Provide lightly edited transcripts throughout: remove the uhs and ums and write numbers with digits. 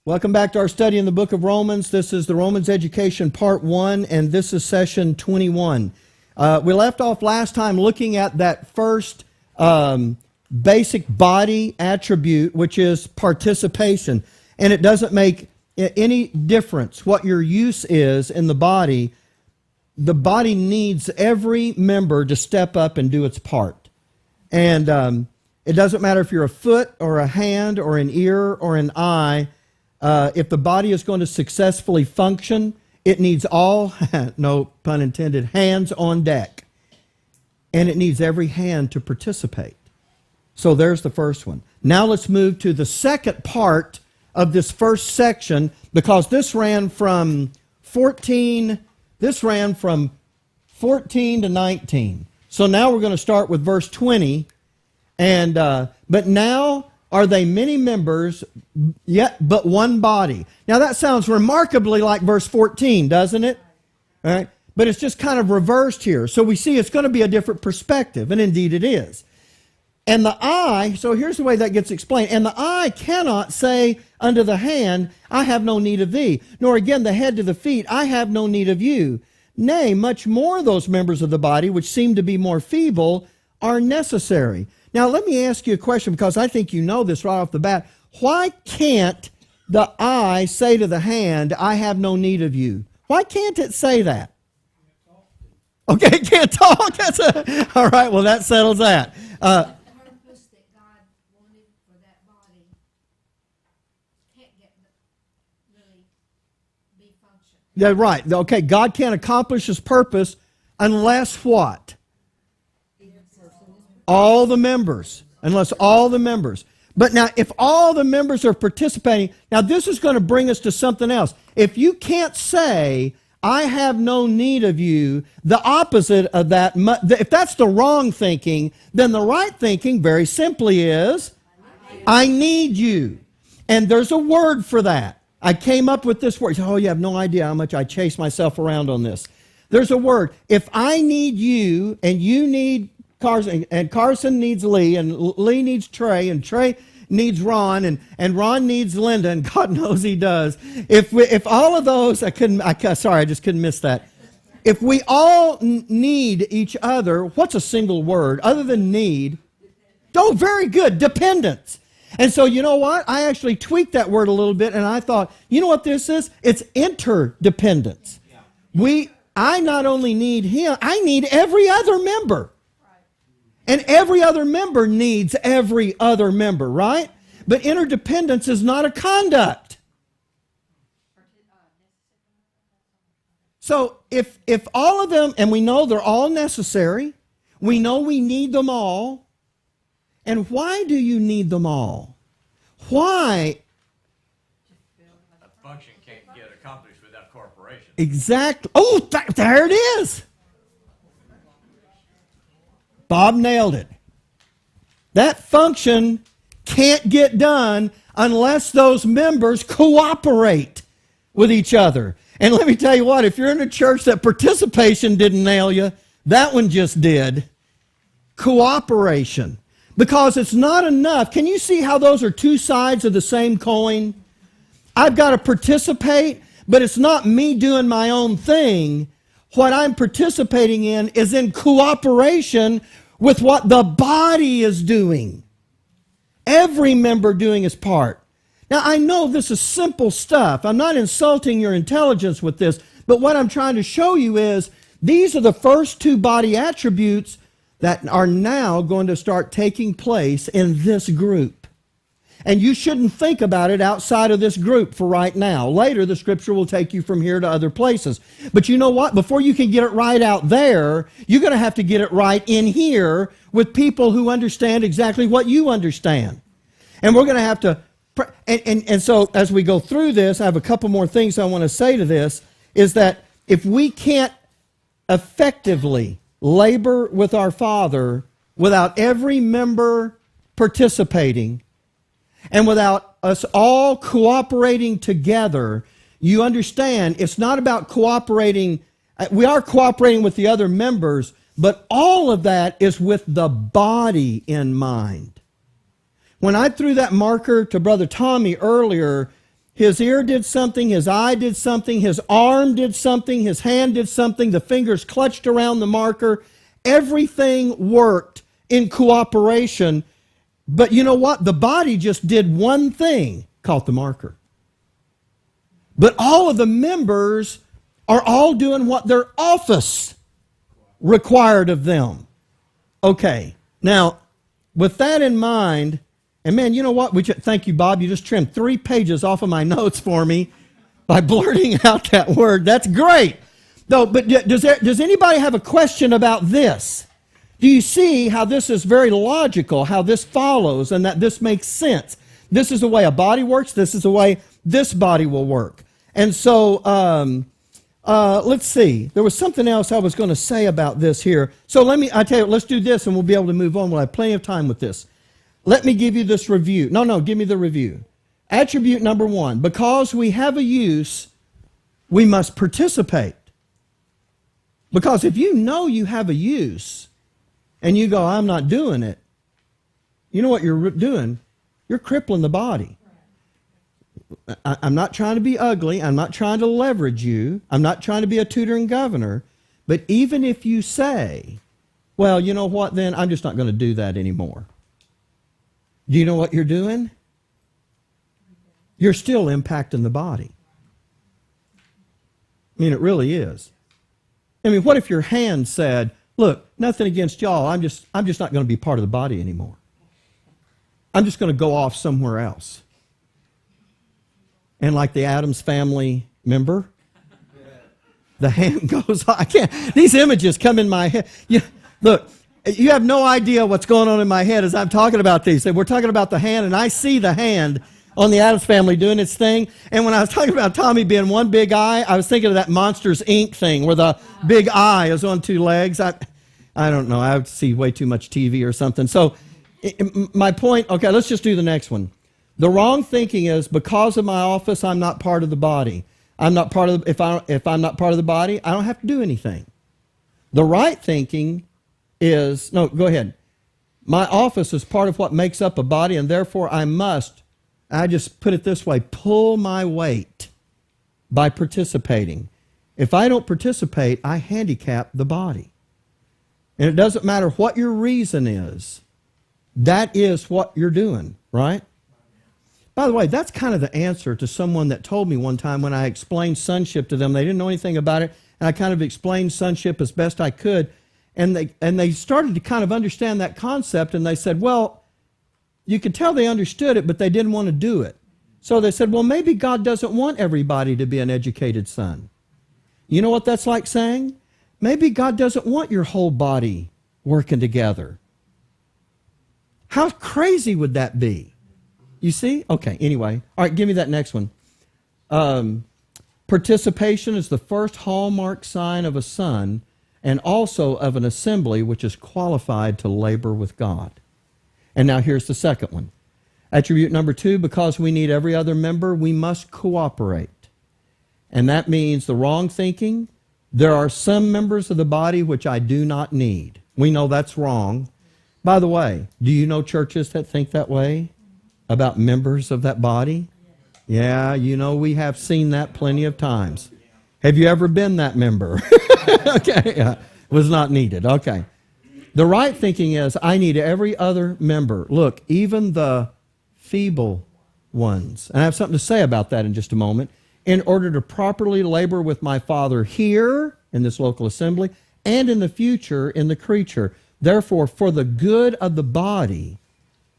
Welcome back to our study in the book of Romans. This is the Romans Education Part 1, and this is session 21. We left off last time looking at that first basic body attribute, which is participation. And it doesn't make any difference what your use is in the body. The body needs every member to step up and do its part. And it doesn't matter if you're a foot or a hand or an ear or an eye. If the body is going to successfully function, it needs all, no pun intended, hands on deck. And it needs every hand to participate. So there's the first one. Now let's move to the second part of this first section, because this ran from 14 to 19. So now we're going to start with verse 20. And but now are they many members, yet but one body? Now that sounds remarkably like verse 14, doesn't it? All right. But it's just kind of reversed here. So we see it's going to be a different perspective, and indeed it is. And the eye, so here's the way that gets explained. And the eye cannot say unto the hand, I have no need of thee. Nor again the head to the feet, I have no need of you. Nay, much more those members of the body which seem to be more feeble are necessary. Now let me ask you a question, because I think you know this right off the bat. Why can't the eye say to the hand, I have no need of you? Why can't it say that? Okay, it can't talk. All right, well that settles that. Yeah, right. Okay, God can't accomplish His purpose unless what? All the members. Unless all the members. But now, if all the members are participating, now this is going to bring us to something else. If you can't say, I have no need of you, the opposite of that, if that's the wrong thinking, then the right thinking very simply is, I need you. And there's a word for that. I came up with this word. Oh, you have no idea how much I chase myself around on this. There's a word. If I need you and you need Carson, and Carson needs Lee, and Lee needs Trey, and Trey needs Ron, and Ron needs Linda, and God knows he does. If all of those, I just couldn't miss that. If we all need each other, what's a single word other than need? Oh, very good, dependence. And so you know what? I actually tweaked that word a little bit, and I thought, you know what this is? It's interdependence. I not only need him, I need every other member. And every other member needs every other member, right? But interdependence is not a conduct. So if all of them, and we know they're all necessary, we know we need them all. And why do you need them all? Why? A function can't get accomplished without cooperation. Exactly. Oh, there it is. Bob nailed it. That function can't get done unless those members cooperate with each other. And let me tell you what, if you're in a church that participation didn't nail you, that one just did. Cooperation. Because it's not enough. Can you see how those are two sides of the same coin? I've got to participate, but it's not me doing my own thing. What I'm participating in is in cooperation with what the body is doing. Every member doing his part. Now, I know this is simple stuff. I'm not insulting your intelligence with this, but what I'm trying to show you is these are the first two body attributes that are now going to start taking place in this group. And you shouldn't think about it outside of this group for right now. Later, the Scripture will take you from here to other places. But you know what? Before you can get it right out there, you're going to have to get it right in here with people who understand exactly what you understand. And we're going to have to, and so as we go through this, I have a couple more things I want to say to this, is that if we can't effectively labor with our Father without every member participating, and without us all cooperating together, you understand it's not about cooperating. We are cooperating with the other members, but all of that is with the body in mind. When I threw that marker to Brother Tommy earlier, His ear did something, his eye did something, his arm did something, his hand did something, the fingers clutched around the marker. Everything worked in cooperation. But you know what? The body just did one thing, caught the marker. But all of the members are all doing what their office required of them. Okay, now, with that in mind, and man, you know what? Thank you, Bob. You just trimmed 3 pages off of my notes for me by blurting out that word. That's great. Though, but does anybody have a question about this? Do you see how this is very logical, how this follows, and that this makes sense? This is the way a body works. This is the way this body will work. And so, let's see. There was something else I was going to say about this here. So I tell you, let's do this and we'll be able to move on. We'll have plenty of time with this. Let me give you this review. No, give me the review. Attribute number 1, because we have a use, we must participate. Because if you know you have a use and you go, I'm not doing it, you know what you're doing? You're crippling the body. I'm not trying to be ugly. I'm not trying to leverage you. I'm not trying to be a tutoring governor. But even if you say, well, you know what, then I'm just not going to do that anymore. Do you know what you're doing? You're still impacting the body. I mean, it really is. I mean, what if your hand said, look, nothing against y'all, I'm just not going to be part of the body anymore. I'm just going to go off somewhere else. And like the Addams Family member, the hand goes off. I can't, these images come in my head. Look, you have no idea what's going on in my head as I'm talking about these. We're talking about the hand, and I see the hand on the Addams Family doing its thing. And when I was talking about Tommy being one big eye, I was thinking of that Monsters, Inc. thing where the big eye is on 2 legs. I don't know. I see way too much TV or something. So my point, okay, let's just do the next one. The wrong thinking is because of my office, I'm not part of the body. I'm not part of if I'm not part of the body, I don't have to do anything. The right thinking is, no, go ahead. My office is part of what makes up a body, and therefore I just put it this way, pull my weight by participating. If I don't participate, I handicap the body. And it doesn't matter what your reason is. That is what you're doing, right? By the way, that's kind of the answer to someone that told me one time when I explained sonship to them. They didn't know anything about it, and I kind of explained sonship as best I could. And they started to kind of understand that concept, and they said, well, you could tell they understood it, but they didn't want to do it. So they said, well, maybe God doesn't want everybody to be an educated son. You know what that's like saying? Maybe God doesn't want your whole body working together. How crazy would that be? You see? Okay, anyway. All right, give me that next one. Participation is the first hallmark sign of a son and also of an assembly which is qualified to labor with God. And now here's the second one. Attribute number 2, because we need every other member, we must cooperate. And that means the wrong thinking. There are some members of the body which I do not need. We know that's wrong. By the way, do you know churches that think that way about members of that body? Yeah, you know, we have seen that plenty of times. Have you ever been that member? Okay, was not needed. Okay. The right thinking is, I need every other member. Look, even the feeble ones. And I have something to say about that in just a moment. In order to properly labor with my Father here in this local assembly and in the future in the creature. Therefore, for the good of the body,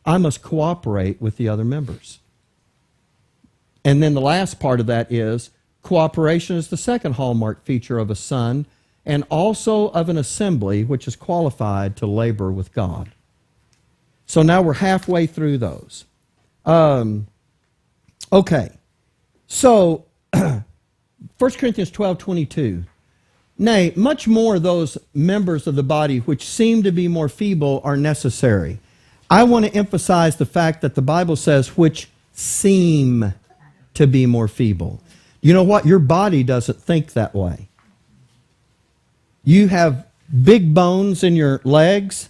I must cooperate with the other members. And then the last part of that is, cooperation is the second hallmark feature of a son and also of an assembly which is qualified to labor with God. So now we're halfway through those. Okay. So, 1 Corinthians 12:22. Nay, much more those members of the body which seem to be more feeble are necessary. I want to emphasize the fact that the Bible says which seem to be more feeble. You know what? Your body doesn't think that way. You have big bones in your legs.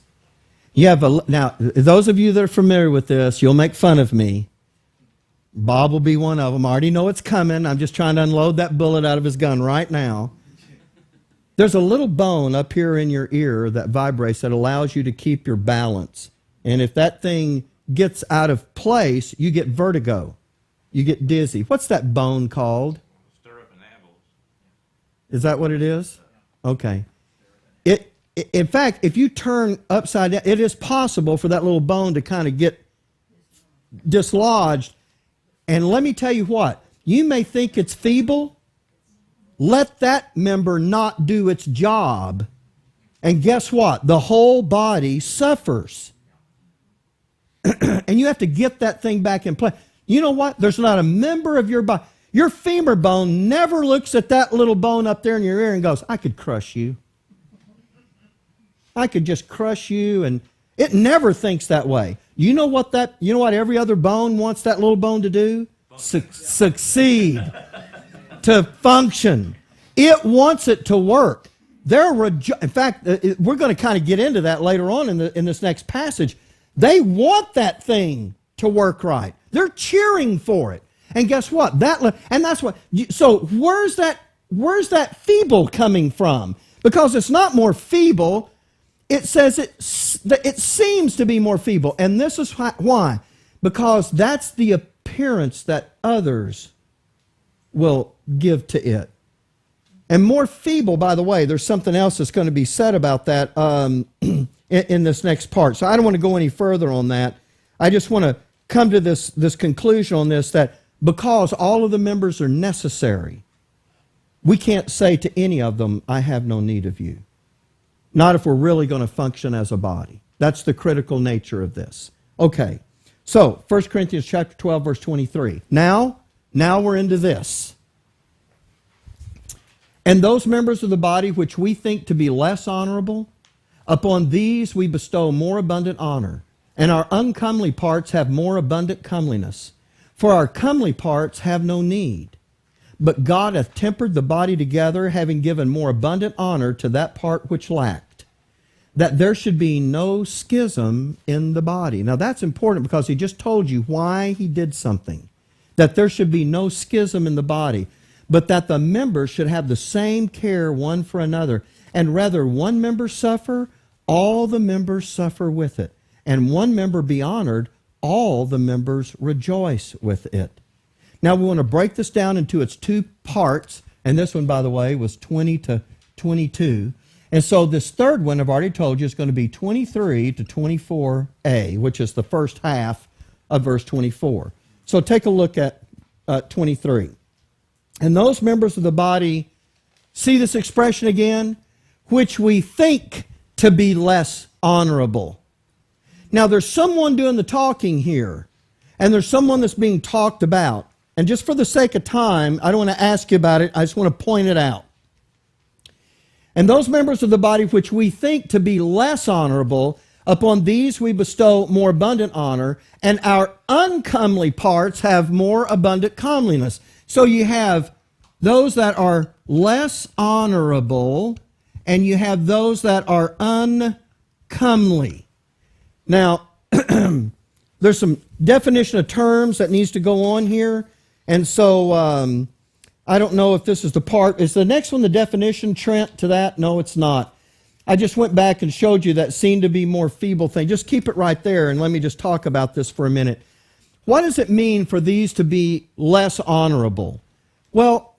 You have now, those of you that are familiar with this, you'll make fun of me. Bob will be one of them. I already know it's coming. I'm just trying to unload that bullet out of his gun right now. There's a little bone up here in your ear that vibrates that allows you to keep your balance. And if that thing gets out of place, you get vertigo. You get dizzy. What's that bone called? Stirrup and ambles. Is that what it is? Okay. In fact, if you turn upside down, it is possible for that little bone to kind of get dislodged. And let me tell you what, you may think it's feeble. Let that member not do its job. And guess what? The whole body suffers. And you have to get that thing back in place. You know what? There's not a member of your body. Your femur bone never looks at that little bone up there in your ear and goes, I could crush you. I could just crush you. And it never thinks that way. You know what every other bone wants that little bone to do? Succeed. To function. It wants it to work. In fact, we're going to kind of get into that later on in this next passage. They want that thing to work right. They're cheering for it. And guess what? So where's that feeble coming from? Because it's not more feeble. It says it seems to be more feeble. And this is why. Because that's the appearance that others will give to it. And more feeble, by the way, there's something else that's going to be said about that in this next part. So I don't want to go any further on that. I just want to come to this conclusion on this, that because all of the members are necessary, we can't say to any of them, I have no need of you. Not if we're really going to function as a body. That's the critical nature of this. Okay, so 1 Corinthians chapter 12, verse 23. Now we're into this. And those members of the body which we think to be less honorable, upon these we bestow more abundant honor, and our uncomely parts have more abundant comeliness. For our comely parts have no need. But God hath tempered the body together, having given more abundant honor to that part which lacked, that there should be no schism in the body. Now that's important because he just told you why he did something. That there should be no schism in the body, but that the members should have the same care one for another. And rather one member suffer, all the members suffer with it. And one member be honored, all the members rejoice with it. Now we want to break this down into its two parts. And this one, by the way, was 20 to 22. And so this third one, I've already told you, is going to be 23 to 24a, which is the first half of verse 24. So take a look at 23. And those members of the body, see this expression again? Which we think to be less honorable. Now there's someone doing the talking here, and there's someone that's being talked about. And just for the sake of time, I don't want to ask you about it, I just want to point it out. And those members of the body which we think to be less honorable, upon these we bestow more abundant honor, and our uncomely parts have more abundant comeliness. So you have those that are less honorable, and you have those that are uncomely. Now, there's some definition of terms that needs to go on here. And so I don't know if this is the part. Is the next one the definition, Trent, to that? No, it's not. I just went back and showed you that seemed to be more feeble thing. Just keep it right there and let me just talk about this for a minute. What does it mean for these to be less honorable? Well,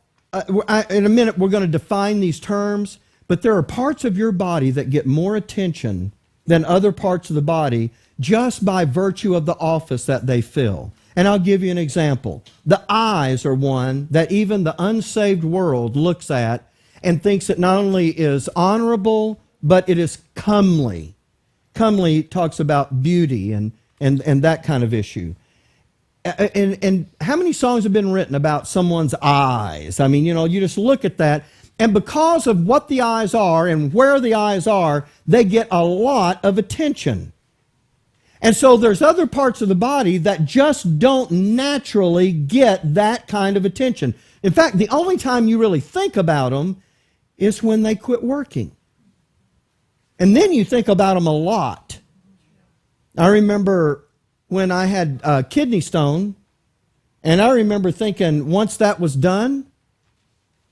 in a minute we're going to define these terms, but there are parts of your body that get more attention than other parts of the body just by virtue of the office that they fill. And I'll give you an example. The eyes are one that even the unsaved world looks at and thinks it not only is honorable, but it is comely. Comely talks about beauty and that kind of issue. And how many songs have been written about someone's eyes? I mean, you just look at that, and because of what the eyes are and where the eyes are, they get a lot of attention. And so there's other parts of the body that just don't naturally get that kind of attention. In fact, the only time you really think about them is when they quit working. And then you think about them a lot. I remember when I had kidney stone, And I remember thinking, once that was done,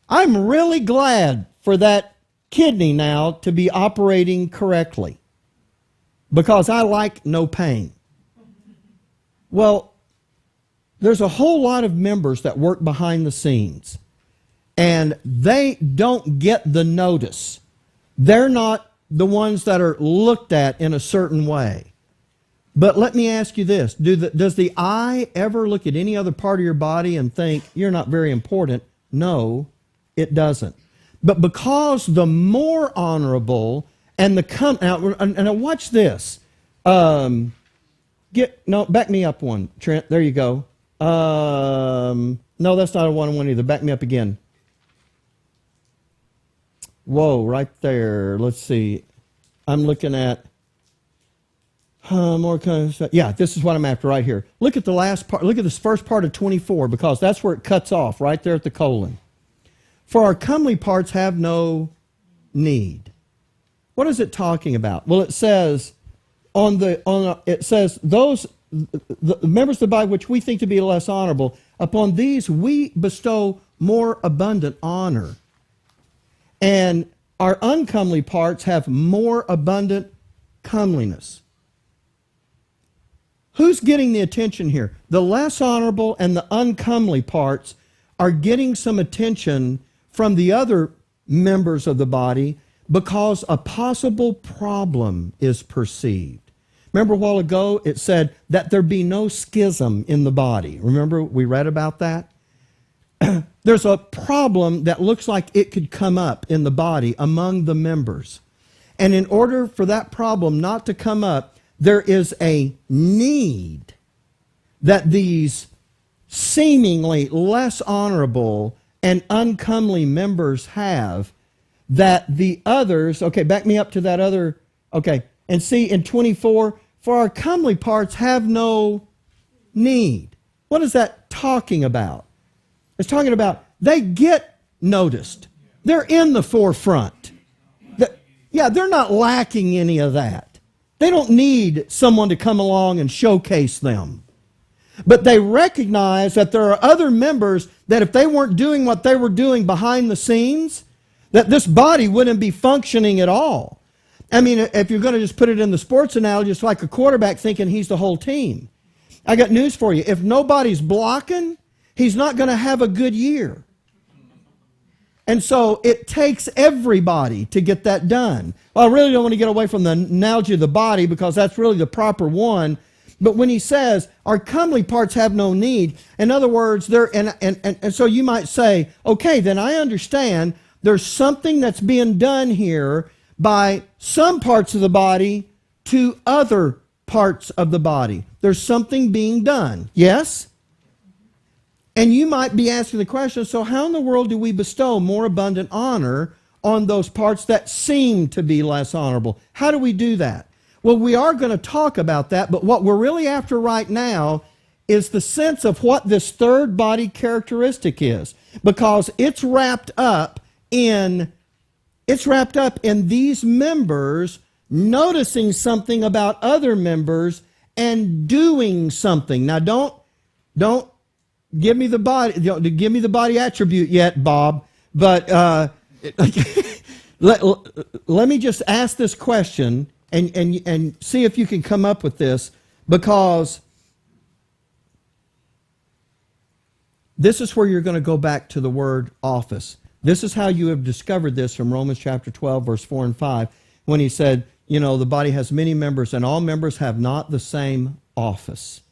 I'm really glad for that kidney now to be operating correctly, because I like no pain. Well, there's a whole lot of members that work behind the scenes, and they don't get the notice. They're not the ones that are looked at in a certain way. But let me ask you this. Does the eye ever look at any other part of your body and think, you're not very important? No, it doesn't. But because the more honorable and now watch this. No, back me up one, Trent. There you go. No, that's not a one-on-one either. Back me up again. Whoa, right there. Let's see. I'm looking at more kind of stuff. Yeah, this is what I'm after right here. Look at the last part. Look at this first part of 24, because that's where it cuts off, right there at the colon. For our comely parts have no need. What is it talking about? Well, it says it says those the members of the body which we think to be less honorable, upon these we bestow more abundant honor. And our uncomely parts have more abundant comeliness. Who's getting the attention here? The less honorable and the uncomely parts are getting some attention from the other members of the body because a possible problem is perceived. Remember a while ago it said that there be no schism in the body. Remember we read about that? There's a problem that looks like it could come up in the body among the members. And in order for that problem not to come up, there is a need that these seemingly less honorable and uncomely members have that the others, okay, back me up to that other, okay, and see in 24, for our comely parts have no need. What is that talking about? It's talking about they get noticed. They're in the forefront. They're not lacking any of that. They don't need someone to come along and showcase them. But they recognize that there are other members that if they weren't doing what they were doing behind the scenes, that this body wouldn't be functioning at all. I mean, if you're going to just put it in the sports analogy, it's like a quarterback thinking he's the whole team. I got news for you. If nobody's blocking, he's not going to have a good year. And so it takes everybody to get that done. Well, I really don't want to get away from the analogy of the body because that's really the proper one. But when he says, our comely parts have no need, in other words, and so you might say, okay, then I understand there's something that's being done here by some parts of the body to other parts of the body. There's something being done. Yes? And you might be asking the question, so how in the world do we bestow more abundant honor on those parts that seem to be less honorable? How do we do that? Well, we are going to talk about that, but what we're really after right now is the sense of what this third body characteristic is, because it's wrapped up in these members noticing something about other members and doing something. Now, don't give me the body attribute yet, Bob. But let me just ask this question and see if you can come up with this, because this is where you're going to go back to the word office. This is how you have discovered this from Romans chapter 12, verse 4 and 5, when he said, the body has many members and all members have not the same office.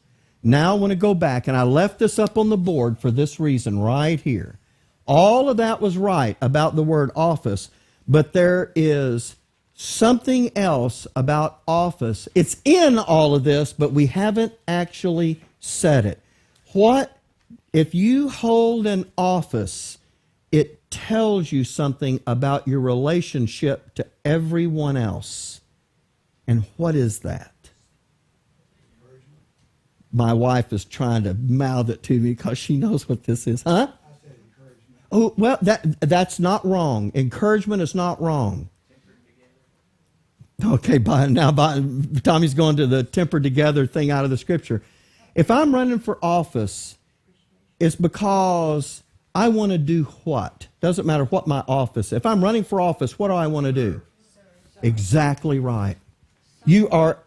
Now I want to go back, and I left this up on the board for this reason right here. All of that was right about the word office, but there is something else about office. It's in all of this, but we haven't actually said it. What if you hold an office? It tells you something about your relationship to everyone else. And what is that? My wife is trying to mouth it to me because she knows what this is. Huh? I said encouragement. Oh, well, that's not wrong. Encouragement is not wrong. Okay, Tommy's going to the tempered together thing out of the scripture. If I'm running for office is because I want to do what? Doesn't matter what my office. If I'm running for office, what do I want to do? Exactly right. You are,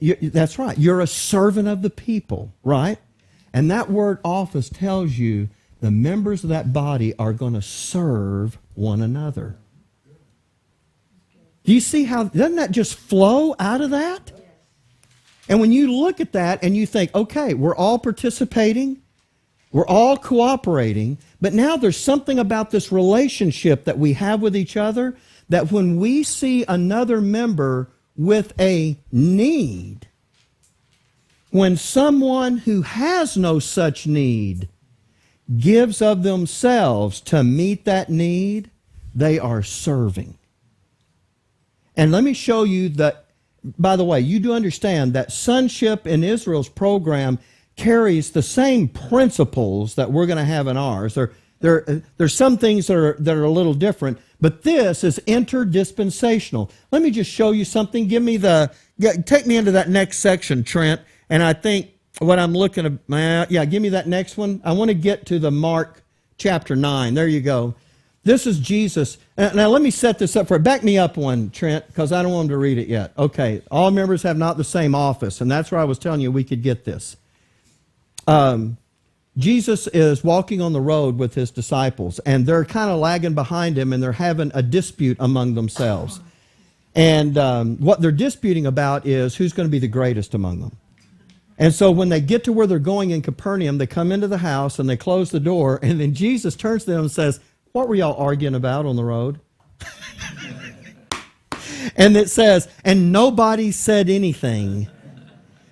that's right. You're a servant of the people, right? And that word office tells you the members of that body are going to serve one another. Do you see how, doesn't that just flow out of that? And when you look at that and you think, okay, we're all participating, we're all cooperating, but now there's something about this relationship that we have with each other that when we see another member with a need, when someone who has no such need gives of themselves to meet that need, they are serving. And let me show you that, by the way, you do understand that Sonship in Israel's program carries the same principles that we're going to have in ours. There's some things that are a little different, but this is interdispensational. Let me just show you something. Take me into that next section, Trent. And I think what I'm looking at, give me that next one. I want to get to the Mark chapter 9. There you go. This is Jesus. Now let me set this up for you. Back me up one, Trent, because I don't want him to read it yet. Okay, all members have not the same office, and that's where I was telling you we could get this. Jesus is walking on the road with his disciples, and they're kind of lagging behind him, and they're having a dispute among themselves. And what they're disputing about is who's going to be the greatest among them. And so when they get to where they're going in Capernaum, they come into the house, and they close the door, and then Jesus turns to them and says, "What were y'all arguing about on the road?" And it says, and nobody said anything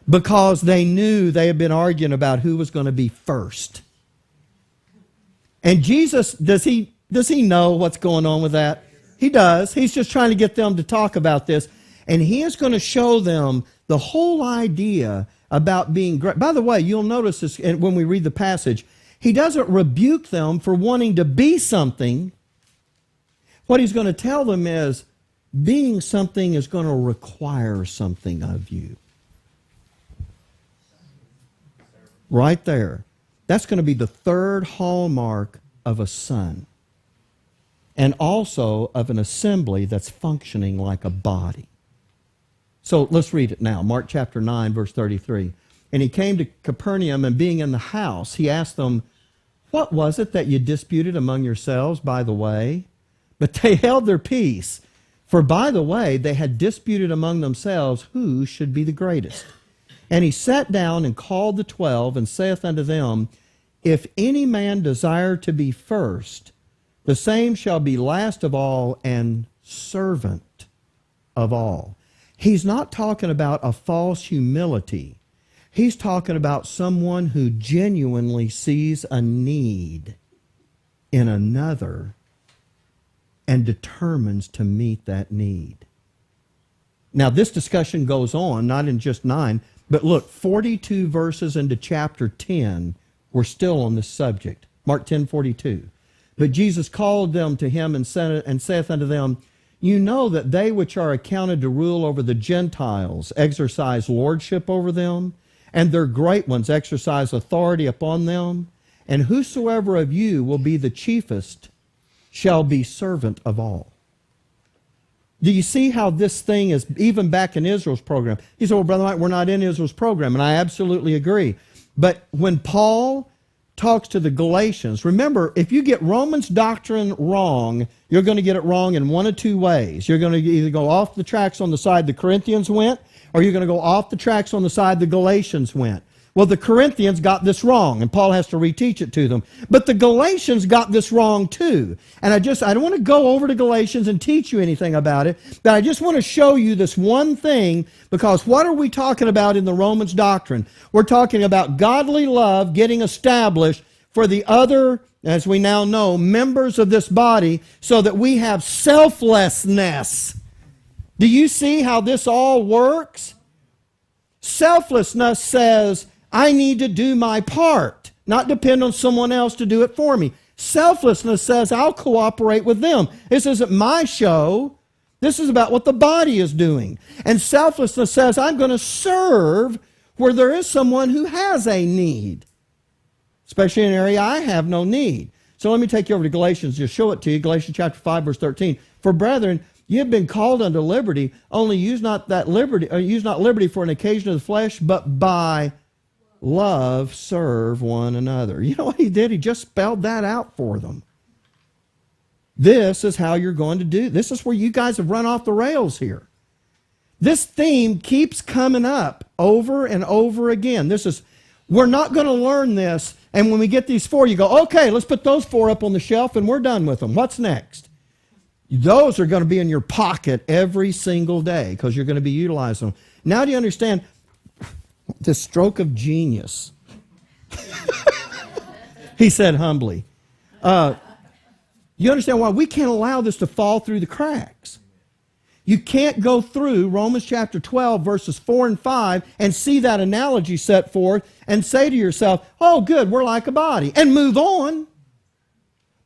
because they knew they had been arguing about who was going to be first. And Jesus, does he know what's going on with that? He does. He's just trying to get them to talk about this. And he is going to show them the whole idea about being great. By the way, you'll notice this when we read the passage. He doesn't rebuke them for wanting to be something. What he's going to tell them is, being something is going to require something of you. Right there. That's going to be the third hallmark of a son. And also of an assembly that's functioning like a body. So let's read it now. Mark chapter 9, verse 33. And he came to Capernaum, and being in the house, he asked them, "What was it that you disputed among yourselves by the way?" But they held their peace. For by the way, they had disputed among themselves who should be the greatest. And he sat down and called the 12, and saith unto them, If any man desire to be first, the same shall be last of all and servant of all. He's not talking about a false humility. He's talking about someone who genuinely sees a need in another and determines to meet that need. Now, this discussion goes on, not in just 9, but look, 42 verses into chapter 10, we're still on this subject. Mark 10:42. But Jesus called them to him and saith unto them, You know that they which are accounted to rule over the Gentiles exercise lordship over them, and their great ones exercise authority upon them, and whosoever of you will be the chiefest shall be servant of all. Do you see how this thing is, even back in Israel's program? You say, well, Brother Mike, we're not in Israel's program, and I absolutely agree. But when Paul talks to the Galatians, remember, if you get Romans doctrine wrong, you're going to get it wrong in one of two ways. You're going to either go off the tracks on the side the Corinthians went, or you're going to go off the tracks on the side the Galatians went. Well, the Corinthians got this wrong, and Paul has to reteach it to them. But the Galatians got this wrong too. And I don't want to go over to Galatians and teach you anything about it, but I just want to show you this one thing, because what are we talking about in the Romans doctrine? We're talking about godly love getting established for the other, as we now know, members of this body, so that we have selflessness. Do you see how this all works? Selflessness says, I need to do my part, not depend on someone else to do it for me. Selflessness says, I'll cooperate with them. This isn't my show. This is about what the body is doing. And selflessness says, I'm going to serve where there is someone who has a need. especially in an area I have no need. So let me take you over to Galatians, just show it to you. Galatians chapter 5, verse 13. For brethren, you have been called unto liberty, only use not liberty for an occasion of the flesh, but by love serve one another. You know what he did? He just spelled that out for them. This is how you're going to do. This is where you guys have run off the rails here. This theme keeps coming up over and over again. We're not going to learn this, and when we get these 4, you go, okay, let's put those 4 up on the shelf, and we're done with them. What's next? Those are going to be in your pocket every single day because you're going to be utilizing them. Now do you understand the stroke of genius? He said humbly. You understand why we can't allow this to fall through the cracks. You can't go through Romans chapter 12, verses 4 and 5, and see that analogy set forth and say to yourself, oh, good, we're like a body, and move on.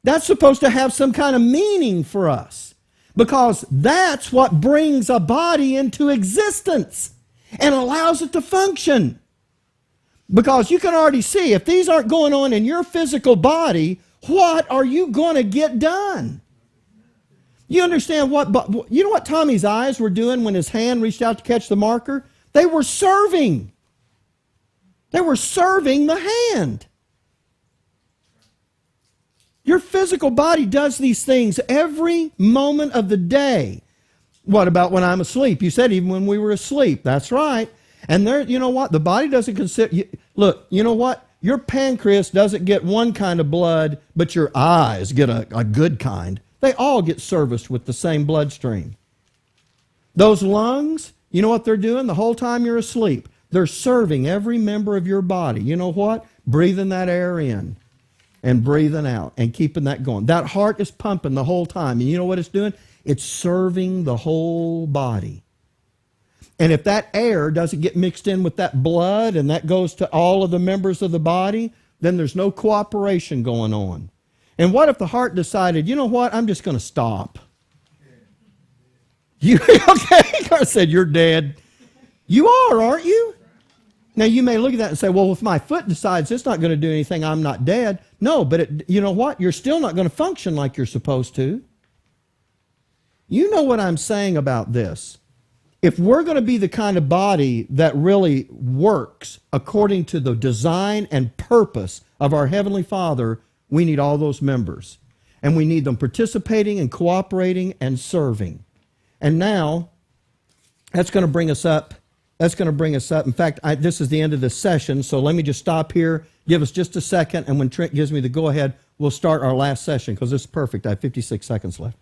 That's supposed to have some kind of meaning for us, because that's what brings a body into existence and allows it to function. Because you can already see, if these aren't going on in your physical body, what are you going to get done? You understand you know what Tommy's eyes were doing when his hand reached out to catch the marker? They were serving. They were serving the hand. Your physical body does these things every moment of the day. What about when I'm asleep? You said even when we were asleep. That's right. And there, you know what? The body doesn't consider... Look, you know what? Your pancreas doesn't get one kind of blood, but your eyes get a good kind. They all get serviced with the same bloodstream. Those lungs, you know what they're doing the whole time you're asleep? They're serving every member of your body. You know what? Breathing that air in and breathing out and keeping that going. That heart is pumping the whole time. And you know what it's doing? It's serving the whole body. And if that air doesn't get mixed in with that blood and that goes to all of the members of the body, then there's no cooperation going on. And what if the heart decided, you know what, I'm just going to stop? Okay, I said, you're dead. You are, aren't you? Now, you may look at that and say, well, if my foot decides it's not going to do anything, I'm not dead. No, but you know what? You're still not going to function like you're supposed to. You know what I'm saying about this. If we're going to be the kind of body that really works according to the design and purpose of our Heavenly Father, we need all those members. And we need them participating and cooperating and serving. And now, that's going to bring us up. That's going to bring us up. In fact, this is the end of this session, so let me just stop here. Give us just a second, and when Trent gives me the go-ahead, we'll start our last session, because this is perfect. I have 56 seconds left.